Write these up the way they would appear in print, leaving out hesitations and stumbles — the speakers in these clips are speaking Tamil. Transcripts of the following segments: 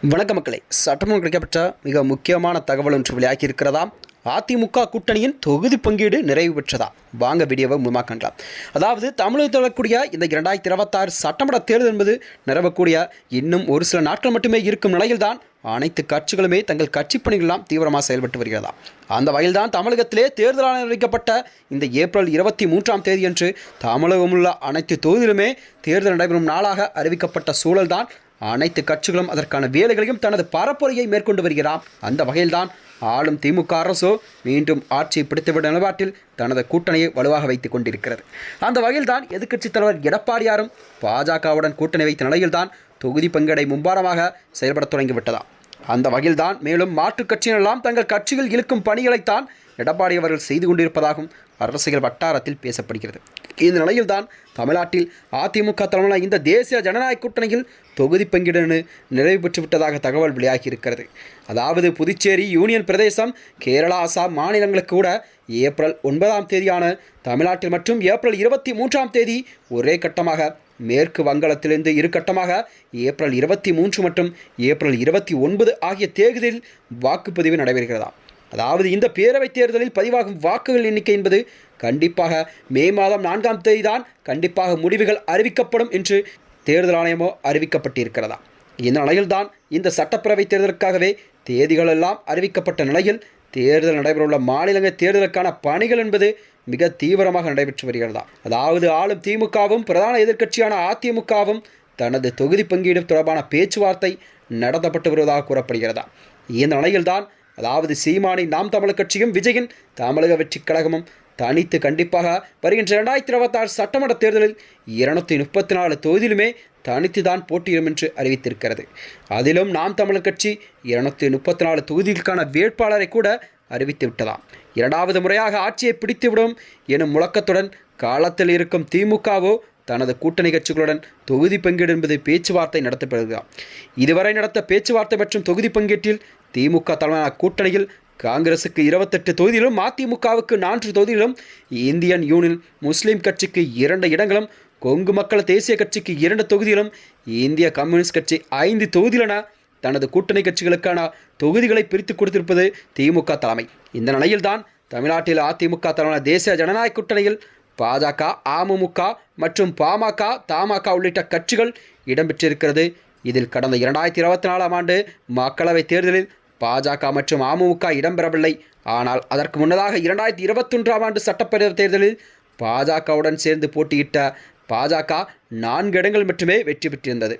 வணக்க மக்களே, சட்டமன்றம் கிடைக்கப்பட்ட மிக முக்கியமான தகவல் ஒன்று வெளியாகி இருக்கிறதா? அதிமுக கூட்டணியின் தொகுதி பங்கீடு நிறைவு பெற்றதா? வாங்க வீடியோவை முழுமையாக காணலாம். அதாவது தமிழகத்தில் வரக்கூடிய இந்த 2026 சட்டமன்ற தேர்தல் என்பது நிறவக்கூடிய இன்னும் ஒரு சில நாட்கள் மட்டுமே இருக்கும் நிலையில்தான் அனைத்து கட்சிகளுமே தங்கள் கட்சி பணிகளெல்லாம் தீவிரமாக செயல்பட்டு வருகிறதா. அந்த வகையில்தான் தமிழகத்திலே தேர்தல் ஆணையம் அறிவிக்கப்பட்ட இந்த ஏப்ரல் 23ஆம் தேதியன்று தமிழகம் உள்ள அனைத்து தொகுதியிலுமே தேர்தல் நடைபெறும் நாளாக அறிவிக்கப்பட்ட சூழல்தான் அனைத்து கட்சிகளும் அதற்கான வேலைகளையும் தனது பரப்புரையை மேற்கொண்டு வருகிறார். அந்த வகையில்தான் ஆளும் திமுக அரசு மீண்டும் ஆட்சியை பிடித்துவிட நிலைப்பாட்டில் தனது கூட்டணியை வலுவாக வைத்துக் கொண்டிருக்கிறது. அந்த வகையில்தான் எதிர்க்கட்சித் தலைவர் எடப்பாடியாரும் பாஜகவுடன் கூட்டணி வைத்த நிலையில்தான் தொகுதி பங்கீடை மும்பாரமாக செயல்பட தொடங்கிவிட்டதாம். அந்த வகையில்தான் மேலும் மாற்றுக் கட்சியினரெல்லாம் தங்கள் கட்சியில் இழுக்கும் பணிகளைத்தான் எடப்பாடி அவர்கள் செய்து கொண்டிருப்பதாகவும் அரசியல் வட்டாரத்தில் பேசப்படுகிறது. இந்த நிலையில்தான் தமிழ்நாட்டில் அதிமுக தலைமையிலான இந்த தேசிய ஜனநாயக கூட்டணியில் தொகுதி பங்கீடு நிறைவு பெற்றுவிட்டதாக தகவல் வெளியாகி இருக்கிறது. அதாவது புதுச்சேரி யூனியன் பிரதேசம், கேரளா, அசாம் மாநிலங்களுக்கு கூட ஏப்ரல் 9ஆம் தேதியான தமிழ்நாட்டில் மற்றும் ஏப்ரல் 23ஆம் தேதி ஒரே கட்டமாக, மேற்கு வங்காளத்திலிருந்து இரு கட்டமாக ஏப்ரல் 23 மற்றும் ஏப்ரல் 29 ஆகிய தேதிகளில் வாக்குப்பதிவு நடைபெறுகிறதா. அதாவது இந்த பேரவைத் தேர்தலில் பதிவாகும் வாக்குகள் எண்ணிக்கை என்பது கண்டிப்பாக மே மாதம் 4ஆம் தேதி தான் கண்டிப்பாக முடிவுகள் அறிவிக்கப்படும் என்று தேர்தல் ஆணையமோ அறிவிக்கப்பட்டிருக்கிறதா. இந்த நிலையில்தான் இந்த சட்டப்பேரவை தேர்தலுக்காகவே தேதிகள் எல்லாம் அறிவிக்கப்பட்ட நிலையில் தேர்தல் நடைபெறவுள்ள மாநிலங்க தேர்தலுக்கான பணிகள் என்பது மிக தீவிரமாக நடைபெற்று வருகிறதா. அதாவது ஆளும் திமுகவும் பிரதான எதிர்க்கட்சியான அதிமுகவும் தனது தொகுதி பங்கீடு தொடர்பான பேச்சுவார்த்தை நடத்தப்பட்டு வருவதாக கூறப்படுகிறதா. இந்த நிலையில்தான் அதாவது சீமானின் நாம் தமிழர் கட்சியும் விஜயின் தமிழக வெற்றி கழகமும் தனித்து கண்டிப்பாக வருகின்ற 2026 சட்டமன்ற தேர்தலில் 234 தொகுதியிலுமே தனித்து தான் போட்டியிடும் என்று அறிவித்திருக்கிறது. அதிலும் நாம் தமிழர் கட்சி 234 தொகுதிகளுக்கான வேட்பாளரை கூட அறிவித்து விட்டதாம். இரண்டாவது முறையாக ஆட்சியை பிடித்துவிடும் எனும் முழக்கத்துடன் காலத்தில் இருக்கும் திமுகவோ தனது கூட்டணி கட்சிகளுடன் தொகுதி பங்கீடு என்பது பேச்சுவார்த்தை நடத்தப்படுகிறார். இதுவரை நடத்த பேச்சுவார்த்தை மற்றும் தொகுதி பங்கீட்டில் திமுக தலைமையான கூட்டணியில் காங்கிரசுக்கு 28 தொகுதியிலும், அதிமுகவுக்கு 4 தொகுதியிலும், இந்தியன் யூனியன் முஸ்லீம் கட்சிக்கு 2 இடங்களும், கொங்கு மக்கள் தேசிய கட்சிக்கு 2 தொகுதியிலும், இந்திய கம்யூனிஸ்ட் கட்சி 5 தொகுதியிலென தனது கூட்டணி கட்சிகளுக்கான தொகுதிகளை பிரித்து கொடுத்திருப்பது திமுக தலைமை. இந்த நிலையில்தான் தமிழ்நாட்டில் அதிமுக தலைமையான தேசிய ஜனநாயக கூட்டணியில் பாஜக, அமமுக மற்றும் பாமக, தமாக உள்ளிட்ட கட்சிகள் இடம்பெற்றிருக்கிறது. இதில் கடந்த 2024ஆம் ஆண்டு மக்களவைத் தேர்தலில் பாஜக மற்றும் அமமுக இடம்பெறவில்லை. ஆனால் அதற்கு முன்னதாக 2021ஆம் ஆண்டு சட்டப்பேரவை தேர்தலில் பாஜகவுடன் சேர்ந்து போட்டியிட்ட பாஜக 4 இடங்கள் மட்டுமே வெற்றி பெற்றிருந்தது.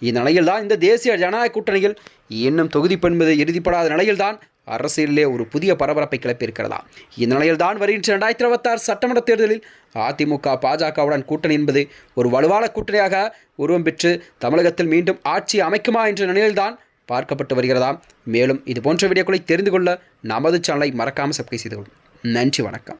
இந்நிலையில்தான் இந்த தேசிய ஜனநாயக கூட்டணியில் இன்னும் தொகுதி என்பது இறுதிப்படாத நிலையில்தான் அரசியலிலே ஒரு புதிய பரபரப்பை கிளப்பியிருக்கிறதா. இந்நிலையில்தான் வருகின்ற 2026 சட்டமன்ற தேர்தலில் அதிமுக பாஜகவுடன் கூட்டணி என்பது ஒரு வலுவான கூட்டணியாக உருவம் பெற்று தமிழகத்தில் மீண்டும் ஆட்சி அமைக்குமா என்ற நிலையில்தான் பார்க்கப்பட்டு வருகிறதா. மேலும் இது போன்ற வீடியோக்களை தெரிந்து கொள்ள நமது சேனலை மறக்காமல் சப்ஸ்கிரைப் செய்து கொள்ளுங்கள். நன்றி, வணக்கம்.